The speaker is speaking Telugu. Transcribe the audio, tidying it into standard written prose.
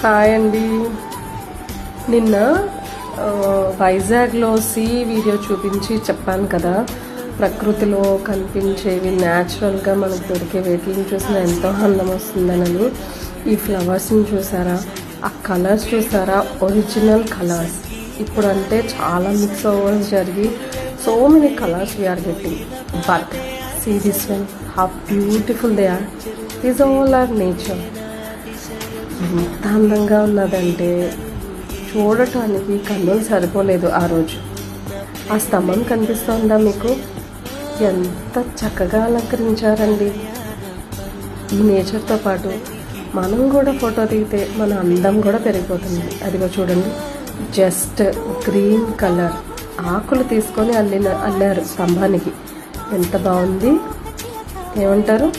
హాయ్ అండి. నిన్న వైజాగ్లో వీడియో చూపించి చెప్పాను కదా, ప్రకృతిలో కనిపించేవి న్యాచురల్గా మనకు దొరికే వీటిని చూసిన ఎంతో అందం వస్తుందని. ఈ ఫ్లవర్స్ని చూసారా, ఆ కలర్స్ చూసారా, ఒరిజినల్ కలర్స్. ఇప్పుడు అంటే చాలా మిక్స్ ఓవర్స్ జరిగి so many colours we are getting, but see this one, how beautiful they are. These all are nature. ఎంత అందంగా ఉన్నదంటే చూడటానికి కన్నులు సరిపోలేదు. ఆ రోజు ఆ స్తంభం కనిపిస్తుందా మీకు? ఎంత చక్కగా అలంకరించారండి. ఈ నేచర్తో పాటు మనం కూడా ఫోటో దిగితే మన అందం కూడా పెరిగిపోతుంది. అదిగో చూడండి, జస్ట్ గ్రీన్ కలర్ ఆకులు తీసుకొని అల్లారు స్తంభానికి. ఎంత బాగుంది, ఏమంటారు?